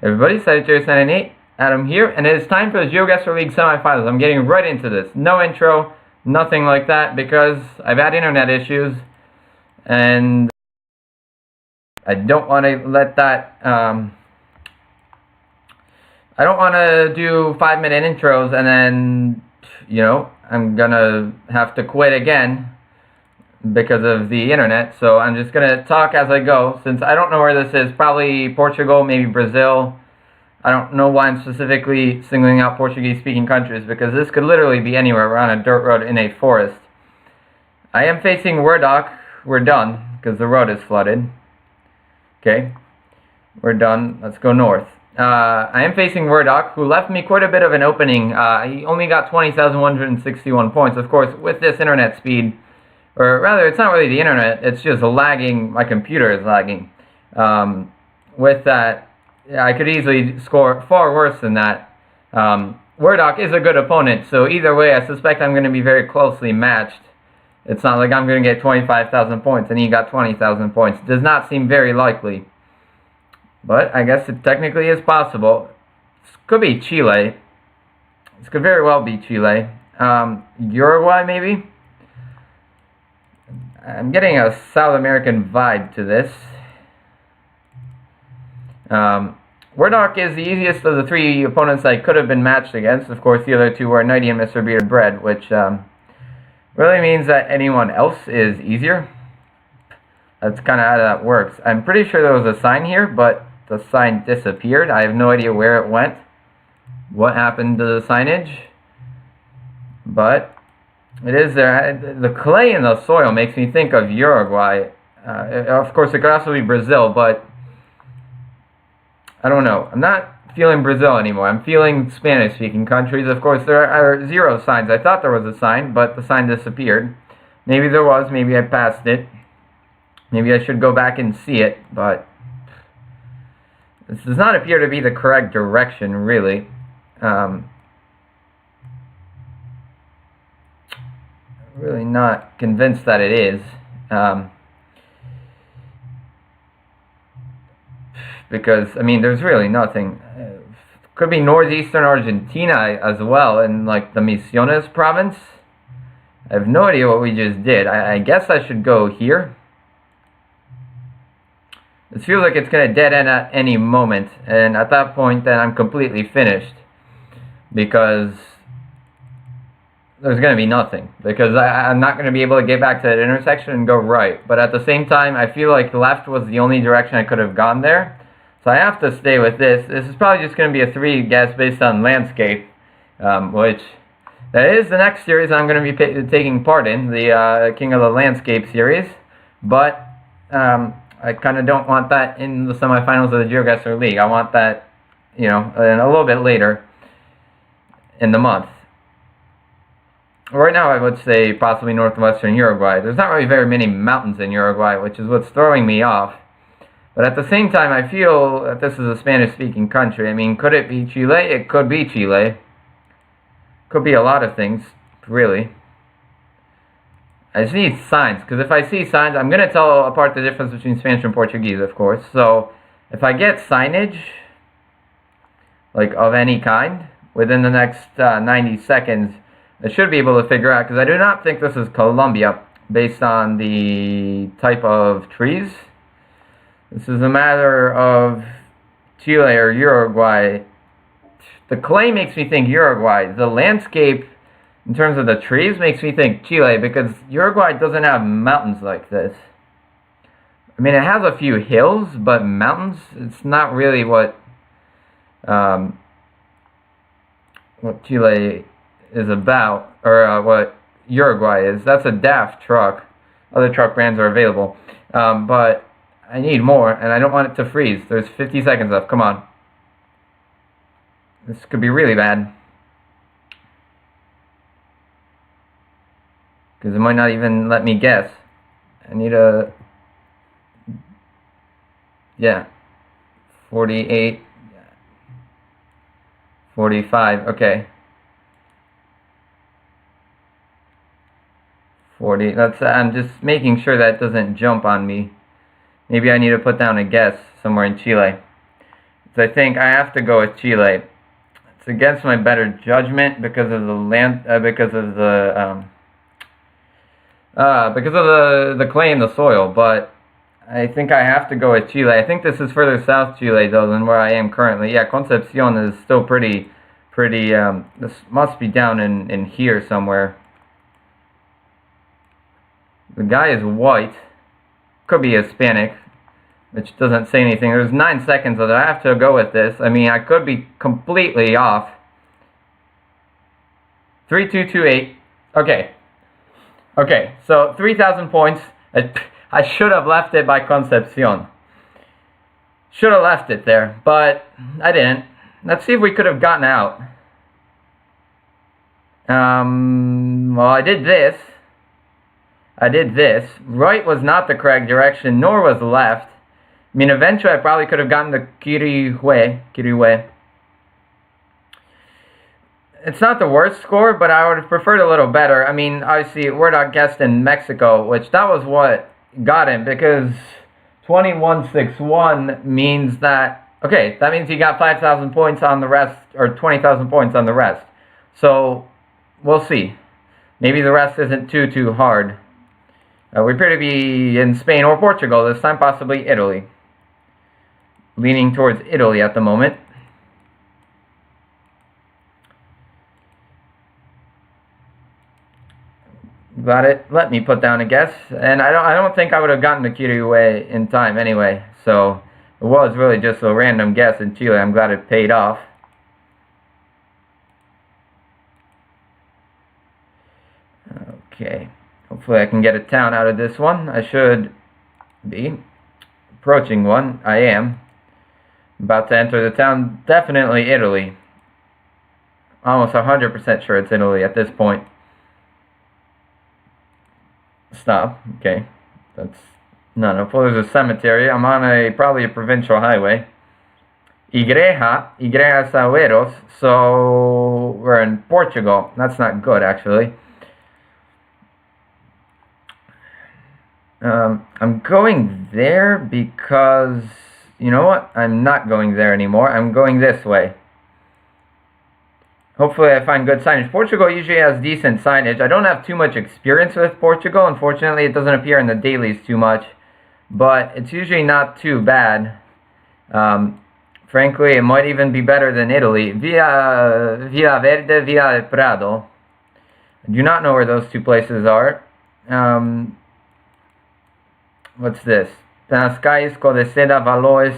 Everybody, Geoguessr Adam here, and it is time for the Geoguessr League semifinals. I'm getting right into this. No intro, nothing like that, because I've had internet issues, and I don't want to let that, I don't want to do 5-minute intros, and then, I'm gonna have to quit again because of the internet. So I'm just gonna talk as I go, since I don't know where this is. Probably Portugal, maybe Brazil. I don't know why I'm specifically singling out Portuguese speaking countries, because this could literally be anywhere. We're on a dirt road in a forest. I am facing Werdok. We're done because the road is flooded. Okay, we're done. Let's go north. I am facing Werdok, who left me quite a bit of an opening. He only got 20,161 points. Of course, with this internet speed, or rather, it's not really the internet, it's just lagging. My computer is lagging. With that, I could easily score far worse than that. Werdok is a good opponent, so either way, I suspect I'm going to be very closely matched. It's not like I'm going to get 25,000 points and he got 20,000 points. Does not seem very likely. But I guess it technically is possible. This could be Chile. This could very well be Chile. Uruguay, maybe? I'm getting a South American vibe to this. Werdok is the easiest of the three opponents I could have been matched against. Of course, the other two were Nighty and Mr. Bearded Bread, which really means that anyone else is easier. That's kind of how that works. I'm pretty sure there was a sign here, but the sign disappeared. I have no idea where it went. What happened to the signage? But it is there. The clay in the soil makes me think of Uruguay. Of course, it could also be Brazil, but I don't know. I'm not feeling Brazil anymore. I'm feeling Spanish-speaking countries. Of course, there are zero signs. I thought there was a sign, but the sign disappeared. Maybe there was. Maybe I passed it. Maybe I should go back and see it, but this does not appear to be the correct direction, really. Really not convinced that it is. Because, I mean, there's really nothing. Could be northeastern Argentina as well, in like the Misiones province. I have no idea what we just did. I guess I should go here. This feels like it's going to dead end at any moment, and at that point then I'm completely finished, because there's going to be nothing, because I'm not going to be able to get back to that intersection and go right. But at the same time, I feel like left was the only direction I could have gone there. So I have to stay with this. This is probably just going to be a 3 guess based on landscape, which that is the next series I'm going to be taking part in, the King of the Landscape series. But I kind of don't want that in the semifinals of the Geoguessr League. I want that, in a little bit later in the month. Right now, I would say possibly northwestern Uruguay. There's not really very many mountains in Uruguay, which is what's throwing me off. But at the same time, I feel that this is a Spanish-speaking country. I mean, could it be Chile? It could be Chile. Could be a lot of things, really. I just need signs, because if I see signs, I'm going to tell apart the difference between Spanish and Portuguese, of course. So, if I get signage, like of any kind, within the next 90 seconds, I should be able to figure out, because I do not think this is Colombia, based on the type of trees. This is a matter of Chile or Uruguay. The clay makes me think Uruguay. The landscape, in terms of the trees, makes me think Chile, because Uruguay doesn't have mountains like this. I mean, it has a few hills, but mountains, it's not really what Chile is about, or what Uruguay is. That's a daft truck. Other truck brands are available. But I need more, and I don't want it to freeze. There's 50 seconds left. Come on. This could be really bad, because it might not even let me guess. I need a... Yeah. 48. 45. Okay. 40. I'm just making sure that doesn't jump on me. Maybe I need to put down a guess somewhere in Chile. So I think I have to go with Chile. It's against my better judgment because of the land, because of the clay in the soil. But I think I have to go with Chile. I think this is further south Chile though than where I am currently. Yeah, Concepcion is still pretty. This must be down in here somewhere. The guy is white. Could be Hispanic, which doesn't say anything. There's 9 seconds of it. I have to go with this. I mean, I could be completely off. 3228. Okay. Okay, so 3,000 points. I should have left it by Concepcion. Should have left it there, but I didn't. Let's see if we could have gotten out. Well, I did this. Right was not the correct direction, nor was left. I mean, eventually I probably could have gotten the Quirihue. It's not the worst score, but I would have preferred a little better. I mean, obviously, Werdok guessed in Mexico, which that was what got him, because 2161 means that, okay, that means he got 5,000 points on the rest, or 20,000 points on the rest. So, we'll see. Maybe the rest isn't too hard. We appear to be in Spain or Portugal this time, possibly Italy. Leaning towards Italy at the moment. Got it. Let me put down a guess. And I don't think I would have gotten to Quirihue in time anyway. So it was really just a random guess in Chile. I'm glad it paid off. Okay. Hopefully I can get a town out of this one. I should be approaching one. I am. About to enter the town. Definitely Italy. Almost 100% sure it's Italy at this point. Stop. Okay. That's not enough. Well, there's a cemetery. I'm on probably a provincial highway. Igreja Sahueros. So we're in Portugal. That's not good, actually. I'm going there because, you know what? I'm not going there anymore. I'm going this way. Hopefully I find good signage. Portugal usually has decent signage. I don't have too much experience with Portugal. Unfortunately, it doesn't appear in the dailies too much. But it's usually not too bad. Frankly, it might even be better than Italy. Villa Verde, Villa del Prado. I do not know where those two places are. What's this? Penascais, Codeseda, Valois,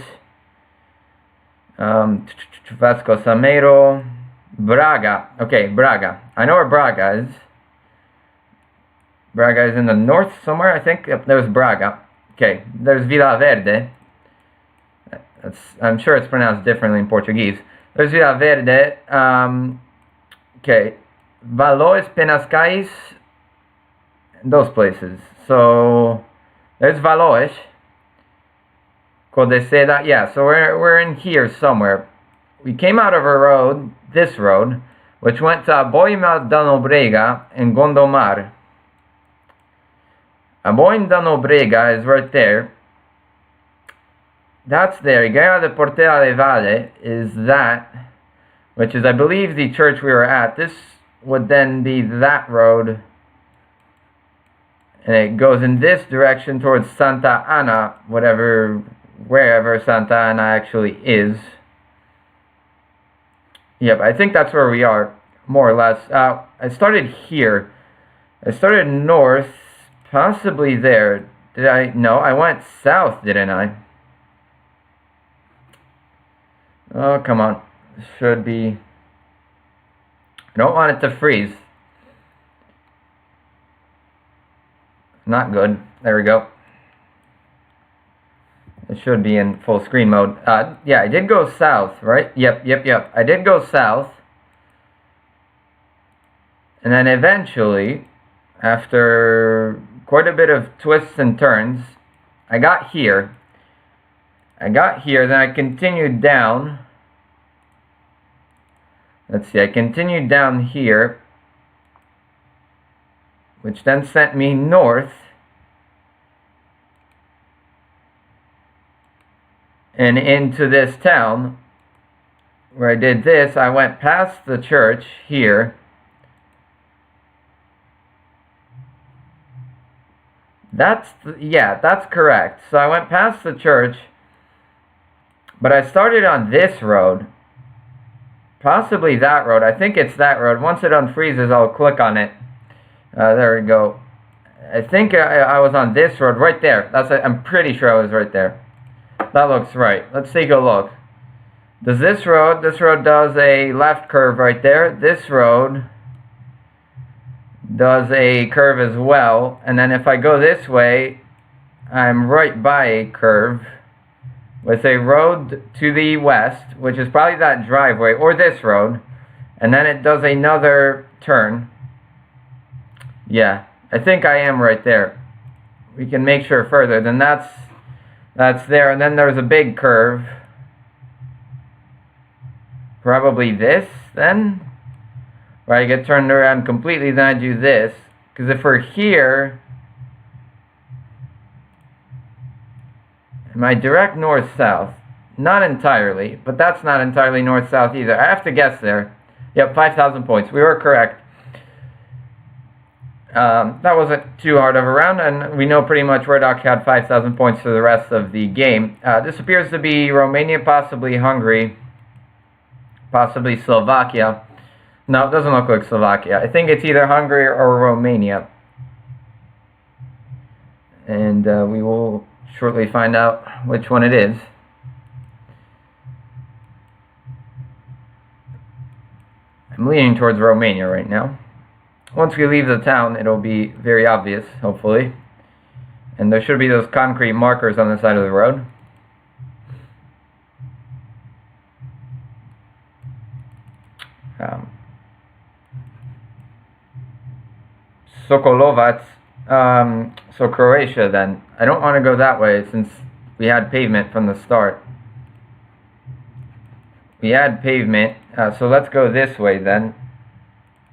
Vasco Samero, Braga. Okay, Braga. I know where Braga is. Braga is in the north somewhere, I think. Yep, there's Braga. Okay, there's Villa Verde. I'm sure it's pronounced differently in Portuguese. There's Villa Verde. Okay, Valois, Penascais, those places. So there's Valois. Codeseda. Yeah, so we're in here somewhere. We came out of a road, this road, which went to Aboima da Nobrega and Gondomar. Aboima da Nobrega is right there. That's there. Igreja de Portela de Valle is that, which is, I believe, the church we were at. This would then be that road. And it goes in this direction towards Santa Ana, wherever Santa Ana actually is. Yep, I think that's where we are, more or less. I started here. I started north, possibly there. Did I? No, I went south, didn't I? Oh, come on. Should be. I don't want it to freeze. Not good. There we go. It should be in full screen mode. Yeah, I did go south, right? Yep. I did go south. And then eventually, after quite a bit of twists and turns, I got here. Then I continued down. Let's see, I continued down here, which then sent me north. And into this town, where I did this, I went past the church here. Yeah, that's correct. So I went past the church, but I started on this road. Possibly that road. I think it's that road. Once it unfreezes, I'll click on it. There we go. I think I was on this road right there. I'm pretty sure I was right there. That looks right. Let's take a look. Does this road does a left curve right there. This road does a curve as well. And then if I go this way, I'm right by a curve with a road to the west, which is probably that driveway, or this road. And then it does another turn. Yeah, I think I am right there. We can make sure further. Then that's there. And then there's a big curve. Probably this, then? Where I get turned around completely, then I do this. Because if we're here... Am I direct north-south? Not entirely, but that's not entirely north-south either. I have to guess there. Yep, 5,000 points. We were correct. That wasn't too hard of a round, and we know pretty much Werdok had 5,000 points for the rest of the game. This appears to be Romania, possibly Hungary, possibly Slovakia. No, it doesn't look like Slovakia. I think it's either Hungary or Romania. And we will shortly find out which one it is. I'm leaning towards Romania right now. Once we leave the town, it'll be very obvious, hopefully. And there should be those concrete markers on the side of the road. Sokolovac, so Croatia then. I don't want to go that way since we had pavement from the start. We had pavement, so let's go this way then.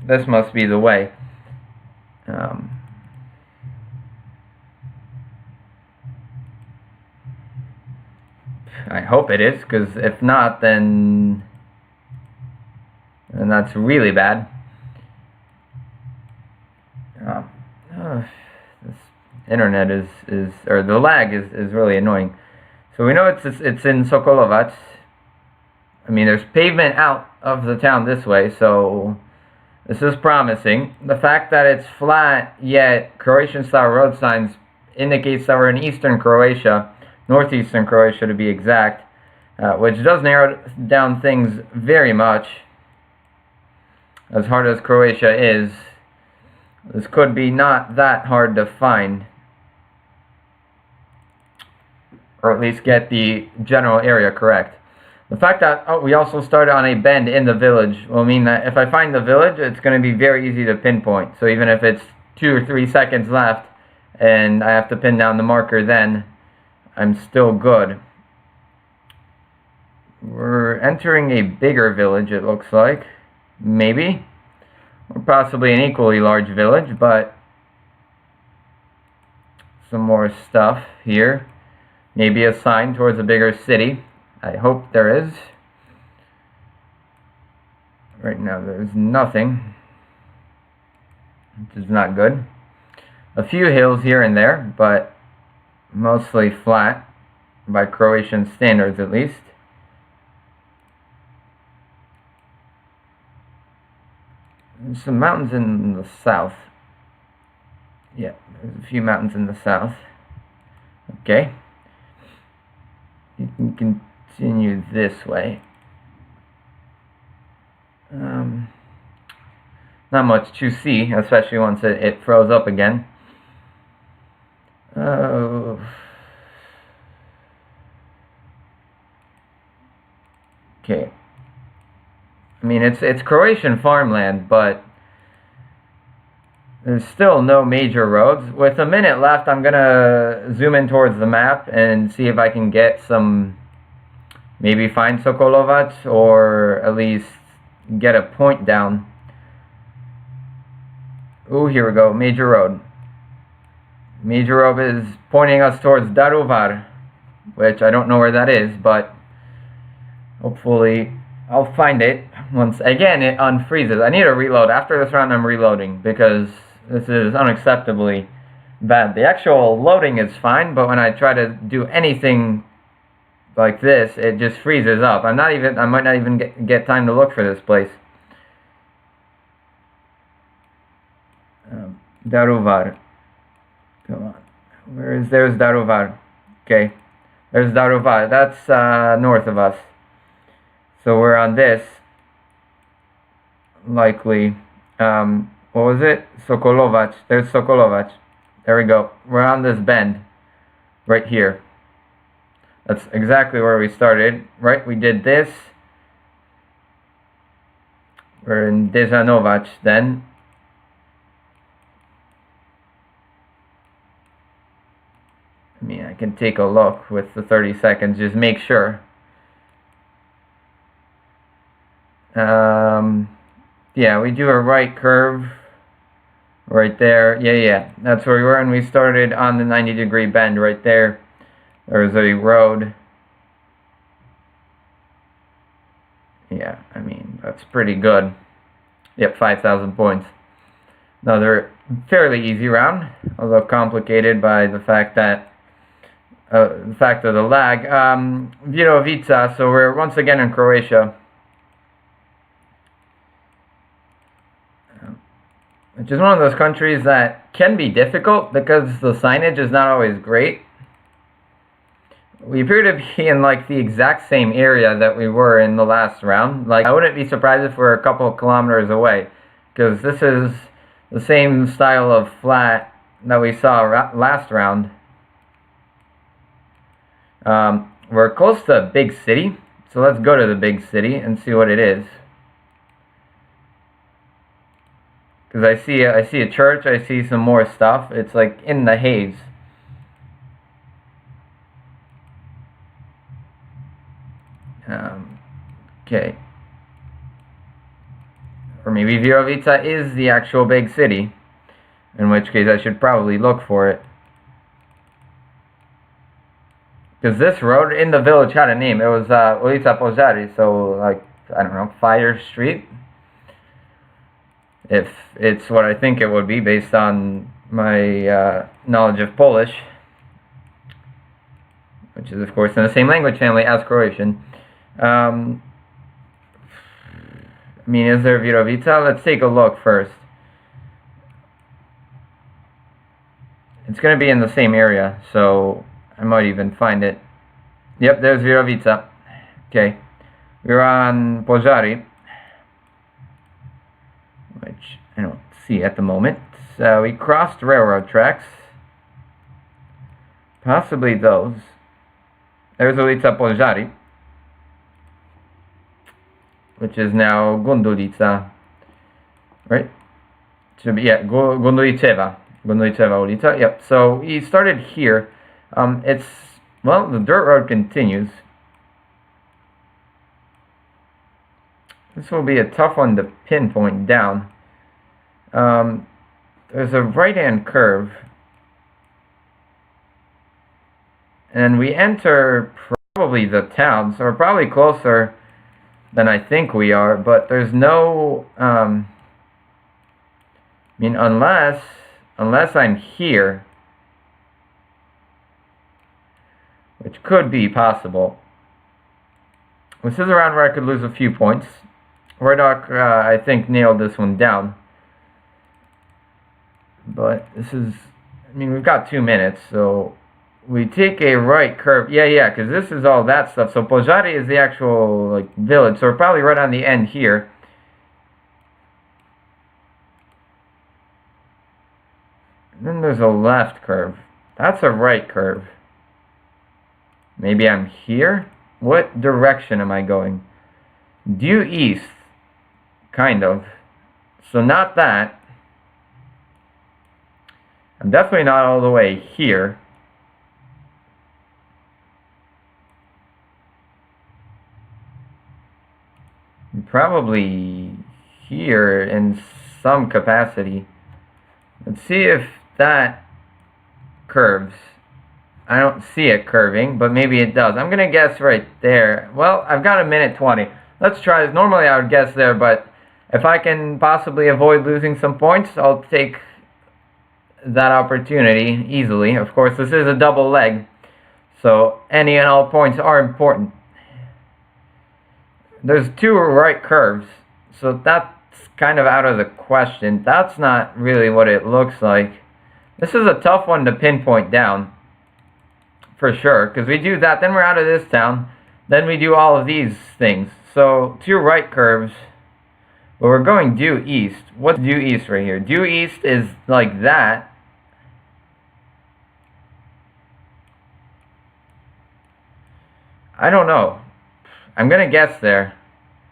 This must be the way. I hope it is, because if not, then that's really bad. This internet or the lag is really annoying. So we know it's in Sokolovac. I mean, there's pavement out of the town this way, so this is promising. The fact that it's flat, yet Croatian-style road signs indicates that we're in eastern Croatia, northeastern Croatia to be exact, which does narrow down things very much. As hard as Croatia is, this could be not that hard to find, or at least get the general area correct. The fact that we also started on a bend in the village will mean that if I find the village, it's going to be very easy to pinpoint. So even if it's 2 or 3 seconds left and I have to pin down the marker, then I'm still good. We're entering a bigger village, it looks like. Maybe. Or possibly an equally large village, but some more stuff here. Maybe a sign towards a bigger city. I hope there is. Right now there's nothing, which is not good. A few hills here and there, but mostly flat, by Croatian standards at least. There's some mountains in the south. Yeah, there's a few mountains in the south. Okay. You can continue this way. Not much to see, especially once it froze up again. Okay. I mean, it's Croatian farmland, but there's still no major roads. With a minute left, I'm gonna zoom in towards the map and see if I can get some, maybe find Sokolovac, or at least get a point down. Ooh, here we go, major road. Major road is pointing us towards Daruvar, which I don't know where that is, but hopefully I'll find it once again. It unfreezes. I need to reload. After this round, I'm reloading because this is unacceptably bad. The actual loading is fine, but when I try to do anything like this, it just freezes up. I might not even get time to look for this place. Daruvar. Come on. There's Daruvar. Okay. There's Daruvar. That's north of us. So we're on this. Likely. What was it? Sokolovac. There's Sokolovac. There we go. We're on this bend. Right here. That's exactly where we started. Right? We did this. We're in Dezanovac then. I mean, I can take a look with the 30 seconds, just make sure. Yeah, we do a right curve right there. Yeah, that's where we were, and we started on the 90-degree bend right there. There's a road. Yeah, I mean, that's pretty good. Yep, 5,000 points. Another fairly easy round, although complicated by the fact that of the lag. Virovica, so we're once again in Croatia. Which is one of those countries that can be difficult because the signage is not always great. We appear to be in like the exact same area that we were in the last round. Like, I wouldn't be surprised if we're a couple of kilometers away, because this is the same style of flat that we saw last round. We're close to a big city, so let's go to the big city and see what it is. Because I see a church, I see some more stuff. It's like in the haze. Okay. Or maybe Virovica is the actual big city, in which case I should probably look for it. Because this road in the village had a name. It was Ulica Požari, so like, I don't know, Fire Street. If it's what I think it would be based on my knowledge of Polish, which is of course in the same language family as Croatian. I mean, is there Virovica? Let's take a look first. It's going to be in the same area, so I might even find it. Yep, there's Virovica. Okay. We're on Požari, which I don't see at the moment. So we crossed railroad tracks. Possibly those. There's Ulica Požari, which is now Gundulica. Right? Should be, yeah, Gunduliceva. Gunduliceva ulica. Yep. So we started here. Well, the dirt road continues. This will be a tough one to pinpoint down. There's a right-hand curve. And we enter probably the town, so we're probably closer than I think we are, but there's no, I mean, unless I'm here, which could be possible. This is around where I could lose a few points. Werdok, I think, nailed this one down. But this is, I mean, we've got 2 minutes, so we take a right curve. Yeah, because this is all that stuff. So Požari is the actual, like, village, so we're probably right on the end here. And then there's a left curve. That's a right curve. Maybe I'm here? What direction am I going? Due east. Kind of. So not that. I'm definitely not all the way here. I'm probably here in some capacity. Let's see if that curves. I don't see it curving, but maybe it does. I'm going to guess right there. Well, I've got a minute 20. let's try this. Normally I would guess there, but if I can possibly avoid losing some points, I'll take that opportunity easily. Of course, this is a double leg, so any and all points are important. There's 2 right curves, so that's kind of out of the question. That's not really what it looks like. This is a tough one to pinpoint down, for sure, because we do that, then we're out of this town, then we do all of these things. So 2 right curves, but we're going due east. What's due east right here? Due east is like that. I don't know. I'm gonna guess there.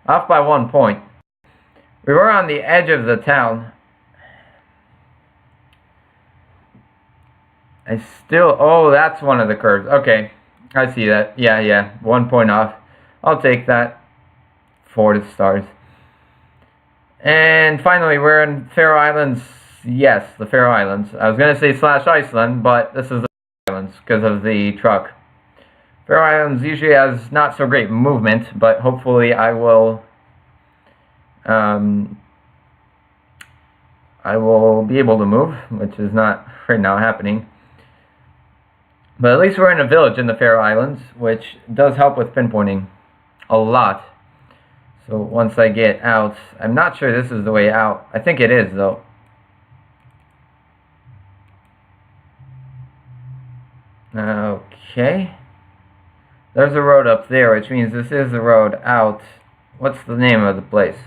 Off by 1 point. We were on the edge of the town. Oh, that's one of the curves. Okay, I see that. Yeah, 1 point off. I'll take that. 4 stars. And finally, we're in Faroe Islands. Yes, the Faroe Islands. I was going to say / Iceland, but this is the Faroe Islands because of the truck. Faroe Islands usually has not so great movement, but hopefully I will be able to move, which is not right now happening. But at least we're in a village in the Faroe Islands, which does help with pinpointing a lot. So once I get out, I'm not sure this is the way out. I think it is, though. Okay. There's a road up there, which means this is the road out. What's the name of the place?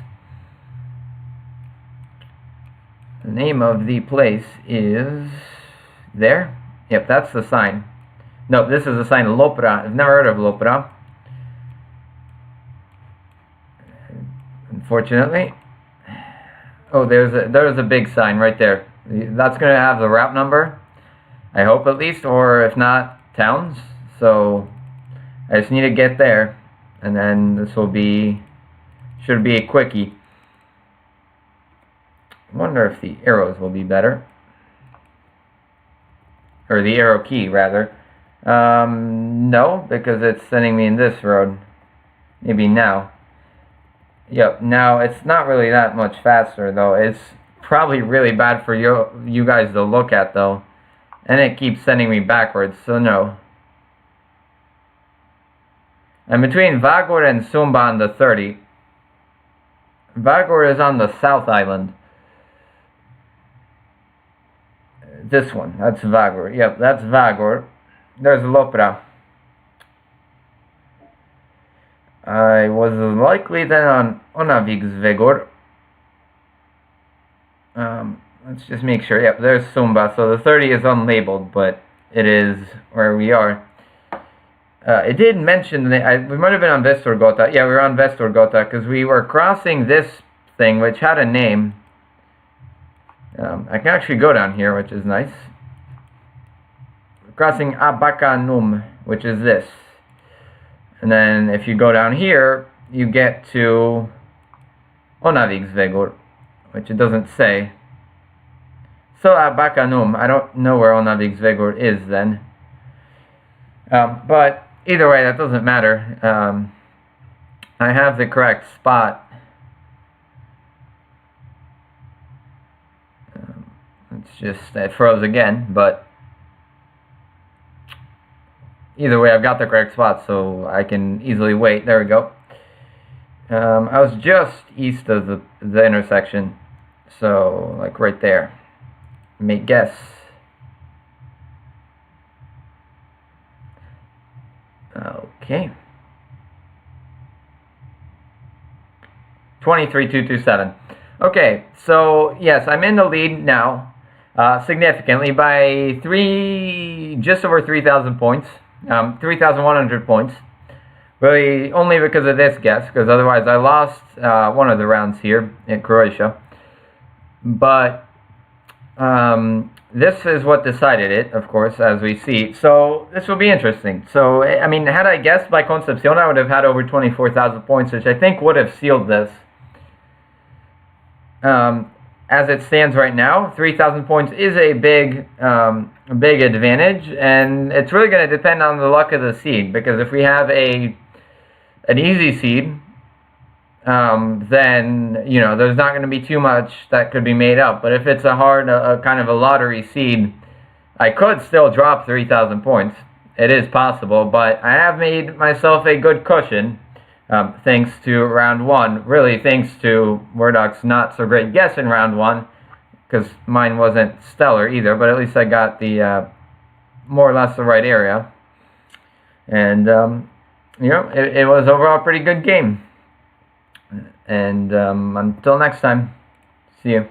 The name of the place is... there? Yep, that's the sign. No, this is the sign, Lopra. I've never heard of Lopra, unfortunately. Oh, there's a big sign right there. That's going to have the route number, I hope at least, or if not, towns. So I just need to get there, and then this should be a quickie. I wonder if the arrows will be better, or the arrow key rather. No, because it's sending me in this road. Maybe now. Yep, now it's not really that much faster though. It's probably really bad for you guys to look at though. And it keeps sending me backwards, so no. And between Vagor and Sumba on the 30. Vagor is on the South Island. This one, that's Vagor. Yep, that's Vagor. There's Lopra. I was likely then on Onavigsvegor. Let's just make sure. Yep, there's Sumba. So the 30 is unlabeled, but it is where we are. It did mention that we might have been on Vesturgota. Yeah, we were on Vesturgota because we were crossing this thing, which had a name. I can actually go down here, which is nice. We're crossing Abakanum, which is this. And then if you go down here, you get to Onavigsvegor, which it doesn't say. So Abakanum, I don't know where Onavigsvegor is then. But either way, that doesn't matter. I have the correct spot. It's just, it froze again, but either way, I've got the correct spot, so I can easily wait. There we go. I was just east of the intersection, so like right there. Make guess. Okay. 23,227. Okay, so yes, I'm in the lead now. Significantly by just over 3,000 points, 3,100 points. Really, only because of this guess, because otherwise I lost one of the rounds here in Croatia. But this is what decided it, of course, as we see. So this will be interesting. So, I mean, had I guessed by Concepcion, I would have had over 24,000 points, which I think would have sealed this. As it stands right now, 3,000 points is a big advantage, and it's really going to depend on the luck of the seed, because if we have an easy seed, then, you know, there's not going to be too much that could be made up. But if it's a hard, kind of a lottery seed, I could still drop 3,000 points. It is possible, but I have made myself a good cushion, thanks to round one. Really, thanks to Werdok's not so great guess in round one, because mine wasn't stellar either, but at least I got the, more or less the right area. And, you know, it was overall a pretty good game. And until next time, see you.